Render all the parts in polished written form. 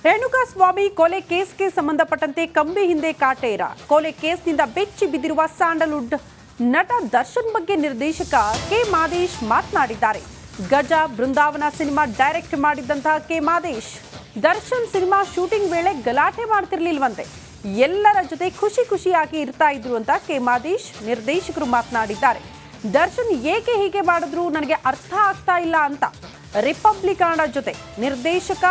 ರೇಣುಕಾಸ್ವಾಮಿ ಕೊಲೆ ಕೇಸ್ಗೆ ಸಂಬಂಧಪಟ್ಟಂತೆ ಕಂಬಿ ಹಿಂದೆ ಕಾಟೇರ. ಕೊಲೆ ಕೇಸ್ನಿಂದ ಬೆಚ್ಚಿ ಬಿದ್ದಿರುವ ಸ್ಯಾಂಡಲ್ವುಡ್ ನಟ ದರ್ಶನ್ ಬಗ್ಗೆ ನಿರ್ದೇಶಕ ಕೆ ಮಾದೇಶ್ ಮಾತನಾಡಿದ್ದಾರೆ. ಗಜ ಬೃಂದಾವನ ಸಿನಿಮಾ ಡೈರೆಕ್ಟ್ ಮಾಡಿದ್ದಂತಹ K Madesh Darshan cinema shooting ವೇಳೆ ಗಲಾಟೆ ಮಾಡ್ತಿರ್ಲಿಲ್ವಂತೆ, ಎಲ್ಲರ ಜೊತೆ ಖುಷಿಯಾಗಿ ಇರ್ತಾ ಇದ್ರು ಅಂತ ಕೆ ಮಾದೇಶ್ ನಿರ್ದೇಶಕರು ಮಾತನಾಡಿದ್ದಾರೆ. ದರ್ಶನ್ ಏಕೆ ಹೀಗೆ ಮಾಡಿದ್ರು ನನಗೆ ಅರ್ಥ ಆಗ್ತಾ ಇಲ್ಲ ಅಂತ ರಿಪಬ್ಲಿಕ್ ಕನ್ನಡ ಜೊತೆ ನಿರ್ದೇಶಕ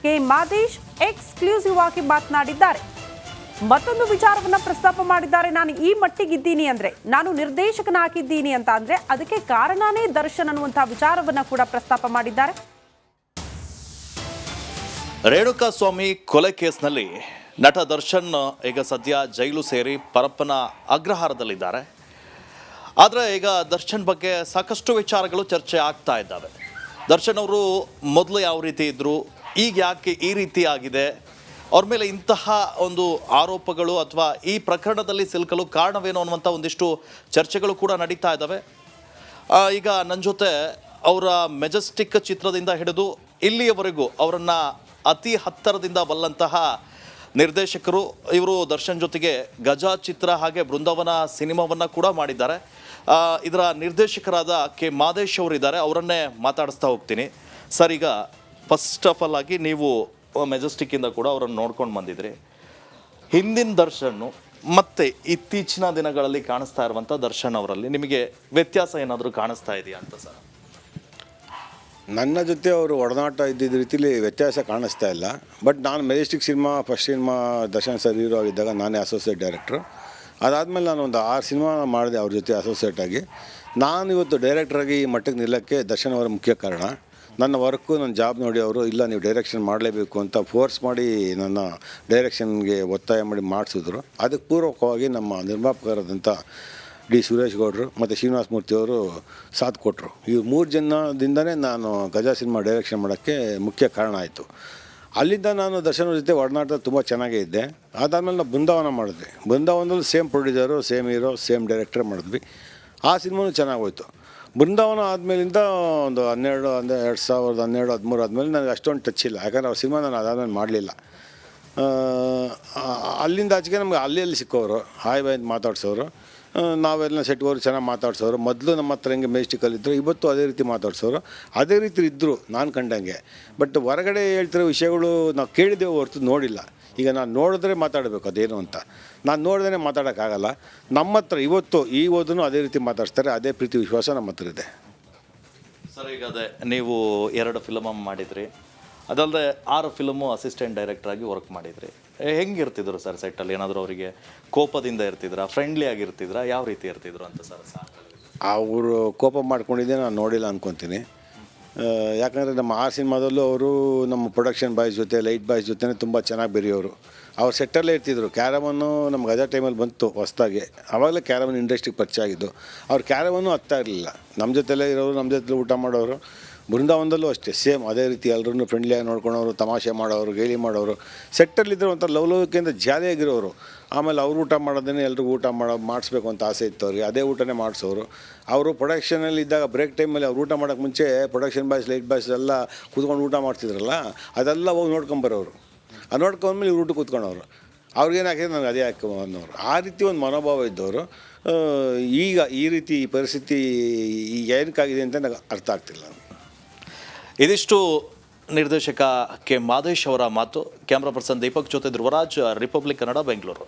ಕೆ ಮಾದೇಶ್ ಎಕ್ಸ್ಕ್ಲೂಸಿವ್ ಆಗಿ ಮಾತನಾಡಿದ್ದಾರೆ. ಮತ್ತೊಂದು ವಿಚಾರವನ್ನ ಪ್ರಸ್ತಾಪ ಮಾಡಿದ್ದಾರೆ. ನಾನು ಈ ಮಟ್ಟಿಗಿದ್ದೀನಿ ಅಂದ್ರೆ, ನಾನು ನಿರ್ದೇಶಕನಾಗಿದ್ದೀನಿ ಅಂತ ಅಂದ್ರೆ ಅದಕ್ಕೆ ಕಾರಣನೇ ದರ್ಶನ್ ಅನ್ನುವಂತಹ ವಿಚಾರವನ್ನ ಕೂಡ ಪ್ರಸ್ತಾಪ ಮಾಡಿದ್ದಾರೆ. ರೇಣುಕಾಸ್ವಾಮಿ ಕೊಲೆ ಕೇಸ್ನಲ್ಲಿ ನಟ ದರ್ಶನ್ ಈಗ ಸದ್ಯ ಜೈಲು ಸೇರಿ ಪರಪ್ಪನ ಅಗ್ರಹಾರದಲ್ಲಿದ್ದಾರೆ. ಆದರೆ ಈಗ ದರ್ಶನ್ ಬಗ್ಗೆ ಸಾಕಷ್ಟು ವಿಚಾರಗಳು ಚರ್ಚೆ ಆಗ್ತಾ ಇದ್ದಾವೆ. ದರ್ಶನ್ ಅವರು ಮೊದಲು ಯಾವ ರೀತಿ ಇದ್ದರು, ಈಗ ಯಾಕೆ ಈ ರೀತಿ ಆಗಿದೆ, ಅವ್ರ ಮೇಲೆ ಇಂತಹ ಒಂದು ಆರೋಪಗಳು ಅಥವಾ ಈ ಪ್ರಕರಣದಲ್ಲಿ ಸಿಲುಕಲು ಕಾರಣವೇನು ಅನ್ನುವಂಥ ಒಂದಿಷ್ಟು ಚರ್ಚೆಗಳು ಕೂಡ ನಡೀತಾ ಇದ್ದಾವೆ. ಈಗ ನನ್ನ ಜೊತೆ ಅವರ ಮೆಜೆಸ್ಟಿಕ್ ಚಿತ್ರದಿಂದ ಹಿಡಿದು ಇಲ್ಲಿಯವರೆಗೂ ಅವರನ್ನು ಅತಿ ಹತ್ತಿರದಿಂದ ಬಲ್ಲಂತಹ ನಿರ್ದೇಶಕರು ಇವರು ದರ್ಶನ್ ಜೊತೆಗೆ ಗಜ ಚಿತ್ರ ಹಾಗೆ ಬೃಂದಾವನ ಸಿನಿಮಾವನ್ನು ಕೂಡ ಮಾಡಿದ್ದಾರೆ. ಇದರ ನಿರ್ದೇಶಕರಾದ ಕೆ ಮಾದೇಶ್ ಅವರಿದ್ದಾರೆ, ಅವರನ್ನೇ ಮಾತಾಡಿಸ್ತಾ ಹೋಗ್ತೀನಿ. ಸರ್, ಈಗ ಫಸ್ಟ್ ಆಫ್ ಆಲ್ ಆಗಿ ನೀವು ಮೆಜೆಸ್ಟಿಕ್ಕಿಂದ ಕೂಡ ಅವರನ್ನು ನೋಡ್ಕೊಂಡು ಬಂದಿದ್ರಿ. ಹಿಂದಿನ ದರ್ಶನ್ನು ಮತ್ತು ಇತ್ತೀಚಿನ ದಿನಗಳಲ್ಲಿ ಕಾಣಿಸ್ತಾ ಇರುವಂಥ ದರ್ಶನ್ ಅವರಲ್ಲಿ ನಿಮಗೆ ವ್ಯತ್ಯಾಸ ಏನಾದರೂ ಕಾಣಿಸ್ತಾ ಇದೆಯಾ ಅಂತ ಸರ್? ನನ್ನ ಜೊತೆ ಅವರು ಒಡನಾಟ ಇದ್ದಿದ್ದ ರೀತಿಲಿ ವ್ಯತ್ಯಾಸ ಕಾಣಿಸ್ತಾ ಇಲ್ಲ. ಬಟ್ ನಾನು Majestic first cinema Darshan sir hero ಆಗಿದ್ದಾಗ ನಾನೇ ಅಸೋಸಿಯೇಟ್ ಡೈರೆಕ್ಟ್ರು. ಅದಾದಮೇಲೆ ನಾನು ಒಂದು 6 ಸಿನಿಮಾ ಮಾಡಿದೆ ಅವ್ರ ಜೊತೆ ಅಸೋಸಿಯೇಟ್ ಆಗಿ. ನಾನು ಇವತ್ತು ಡೈರೆಕ್ಟ್ರಾಗಿ ಈ ಮಟ್ಟಕ್ಕೆ ನಿಲ್ಲಕ್ಕೆ ದರ್ಶನ್ ಅವರ ಮುಖ್ಯ ಕಾರಣ. ನನ್ನ ವರ್ಕು, ನನ್ನ ಜಾಬ್ ನೋಡಿ ಅವರು ಇಲ್ಲ ನೀವು ಡೈರೆಕ್ಷನ್ ಮಾಡಲೇಬೇಕು ಅಂತ ಫೋರ್ಸ್ ಮಾಡಿ ನನ್ನ ಡೈರೆಕ್ಷನ್ಗೆ ಒತ್ತಾಯ ಮಾಡಿ ಮಾಡಿಸಿದ್ರು. ಅದಕ್ಕೆ ಪೂರ್ವಕವಾಗಿ ನಮ್ಮ ನಿರ್ಮಾಪಕರಾದಂಥ ಡಿ ಸುರೇಶ್ ಗೌಡರು ಮತ್ತು ಶ್ರೀನಿವಾಸ ಮೂರ್ತಿಯವರು ಸಾಥ್ ಕೊಟ್ಟರು. ಈ 3 ಜನದಿಂದನೇ ನಾನು ಗಜ ಸಿನಿಮಾ ಡೈರೆಕ್ಷನ್ ಮಾಡೋಕ್ಕೆ ಮುಖ್ಯ ಕಾರಣ ಆಯಿತು. ಅಲ್ಲಿಂದ ನಾನು ದರ್ಶನ್ ಜೊತೆ ಒಡನಾಟ ತುಂಬ ಚೆನ್ನಾಗೇ ಇದ್ದೆ. ಅದಾದಮೇಲೆ ನಾವು ಬೃಂದಾವನ ಮಾಡಿದ್ವಿ. ಬೃಂದಾವನದಲ್ಲಿ same producer, same hero, same director ಮಾಡಿದ್ವಿ. ಆ ಸಿನಿಮಾನು ಚೆನ್ನಾಗೋಯ್ತು. ಬೃಂದಾವನ ಆದಮೇಲಿಂದ ಒಂದು 2012-13 ಆದಮೇಲೆ ನನಗೆ ಅಷ್ಟೊಂದು ಟಚ್ ಇಲ್ಲ. ಯಾಕಂದರೆ ಅವ್ರ ಸಿನಿಮಾ ನಾನು ಅದಾದಮೇಲೆ ಮಾಡಲಿಲ್ಲ. ಅಲ್ಲಿಂದ ಆಚೆಗೆ ನಮಗೆ ಅಲ್ಲಿ ಸಿಕ್ಕೋರು, ಹಾಯ್ ಬಾಯ್ ಅಂತ ಮಾತಾಡ್ಸೋರು. ನಾವೆಲ್ಲ ಸೆಟ್ಗೋರು ಚೆನ್ನಾಗಿ ಮಾತಾಡ್ಸೋರು. ಮೊದಲು ನಮ್ಮ ಹತ್ರ ಹೆಂಗೆ ಮೆಜೆಸ್ಟಿಕಲ್ಲಿದ್ದರು, ಇವತ್ತು ಅದೇ ರೀತಿ ಮಾತಾಡ್ಸೋರು, ಅದೇ ರೀತಿ ಇದ್ದರು ನಾನು ಕಂಡಂಗೆ. ಬಟ್ ಹೊರಗಡೆ ಹೇಳ್ತಿರೋ ವಿಷಯಗಳು ನಾವು ಕೇಳಿದ್ದೇವೆ ಹೊರತು ನೋಡಿಲ್ಲ. ಈಗ ನಾನು ನೋಡಿದ್ರೆ ಮಾತಾಡಬೇಕು ಅದೇನು ಅಂತ. ನಾನು ನೋಡಿದ್ರೆ ಮಾತಾಡೋಕ್ಕಾಗಲ್ಲ. ನಮ್ಮ ಹತ್ರ ಇವತ್ತು ಓದೂ ಅದೇ ರೀತಿ ಮಾತಾಡ್ತಾರೆ. ಅದೇ ಪ್ರೀತಿ ವಿಶ್ವಾಸ ನಮ್ಮ ಹತ್ರ ಇದೆ. ಸರ್, ಈಗ ಅದೇ ನೀವು 2 ಫಿಲಮ್ ಮಾಡಿದ್ರಿ, ಅದಲ್ಲದೆ 6 ಫಿಲಮು ಅಸಿಸ್ಟೆಂಟ್ ಡೈರೆಕ್ಟ್ರಾಗಿ ವರ್ಕ್ ಮಾಡಿದ್ರಿ. ಹೆಂಗಿರ್ತಿದ್ರು ಸರ್ ಸೆಟ್ಟಲ್ಲಿ? ಏನಾದರೂ ಅವರಿಗೆ ಕೋಪದಿಂದ ಇರ್ತಿದ್ರಾ, ಫ್ರೆಂಡ್ಲಿ ಆಗಿರ್ತಿದ್ರಾ, ಯಾವ ರೀತಿ ಇರ್ತಿದ್ರು ಅಂತ ಸರ್? ಅವರು ಕೋಪ ಮಾಡ್ಕೊಂಡಿದ್ದೆ ನಾನು ನೋಡಿಲ್ಲ ಅಂದ್ಕೊತೀನಿ. ಯಾಕಂದರೆ ನಮ್ಮ 6 ಸಿನಿಮಾದಲ್ಲೂ ಅವರು ನಮ್ಮ ಪ್ರೊಡಕ್ಷನ್ ಬಾಯ್ಸ್ ಜೊತೆ, ಲೈಟ್ ಬಾಯ್ಸ್ ಜೊತೆ ತುಂಬ ಚೆನ್ನಾಗಿ ಬೆರೆಯೋರು. ಅವ್ರು ಸೆಟ್ಟಲ್ಲೇ ಇರ್ತಿದ್ರು. ಕ್ಯಾರವನ್ನು ನಮ್ಗೆ ಅದೇ ಟೈಮಲ್ಲಿ ಬಂತು ಹೊಸ್ದಾಗೆ, ಆವಾಗಲೇ ಕ್ಯಾರವನ್ ಇಂಡಸ್ಟ್ರಿಗೆ ಪರಿಚಯ ಆಗಿದ್ದು. ಅವ್ರು ಕ್ಯಾರವನ್ನು ಹತ್ತಾ ಇರಲಿಲ್ಲ. ನಮ್ಮ ಜೊತೆಲೇ ಇರೋರು, ನಮ್ಮ ಜೊತೆಲೇ ಊಟ ಮಾಡೋರು. ಬೃಂದಾವನದಲ್ಲೂ ಅಷ್ಟೇ ಸೇಮ್ ಅದೇ ರೀತಿ ಎಲ್ಲರೂ ಫ್ರೆಂಡ್ಲಿಯಾಗಿ ನೋಡ್ಕೊಳೋರು, ತಮಾಷೆ ಮಾಡೋರು, ಗೇಲಿ ಮಾಡೋರು. ಸೆಟ್ಟಲ್ಲಿದ್ದರೆ ಒಂಥರ ಲವಲವಿಕೆಯಿಂದ ಜಾಲಿಯಾಗಿರೋರು. ಆಮೇಲೆ ಅವ್ರು ಊಟ ಮಾಡೋದನ್ನೇ ಎಲ್ರಿಗೂ ಊಟ ಮಾಡಿಸ್ಬೇಕು ಅಂತ ಆಸೆ ಇತ್ತು ಅವ್ರಿಗೆ. ಅದೇ ಊಟನೇ ಮಾಡಿಸೋರು. ಅವರು ಪ್ರೊಡಕ್ಷನಲ್ಲಿ ಇದ್ದಾಗ ಬ್ರೇಕ್ ಟೈಮಲ್ಲಿ ಅವ್ರು ಊಟ ಮಾಡೋಕ್ಕೆ ಮುಂಚೆ ಪ್ರೊಡಕ್ಷನ್ ಬಾಯ್ಸ್, ಲೈಟ್ ಬಾಯ್ಸ್ ಎಲ್ಲ ಕೂತ್ಕೊಂಡು ಊಟ ಮಾಡ್ತಿದ್ರಲ್ಲ, ಅದೆಲ್ಲ ಹೋಗಿ ನೋಡ್ಕೊಂಬರೋರು. ಅದು ನೋಡ್ಕೊಂಡ್ಮೇಲೆ ಇವ್ರು ಊಟ ಕೂತ್ಕೊಂಡವರು. ಅವ್ರಿಗೇನು ಹಾಕಿದ್ರೆ ನನಗೆ ಅದೇ ಹಾಕೋ ಅನ್ನೋರು. ಆ ರೀತಿ ಒಂದು ಮನೋಭಾವ ಇದ್ದವರು. ಈಗ ಈ ರೀತಿ ಪರಿಸ್ಥಿತಿ ಏನಕ್ಕಾಗಿದೆ ಅಂತ ನನಗೆ ಅರ್ಥ ಆಗ್ತಿಲ್ಲ. ಇದಿಷ್ಟು ನಿರ್ದೇಶಕ ಕೆ ಮಾದೇಶ್ ಅವರ ಮಾತು. ಕ್ಯಾಮ್ರಾ ಪರ್ಸನ್ ದೀಪಕ್ ಜೊತೆ ಧ್ರುವರಾಜ್, ರಿಪಬ್ಲಿಕ್ ಕನ್ನಡ, ಬೆಂಗಳೂರು.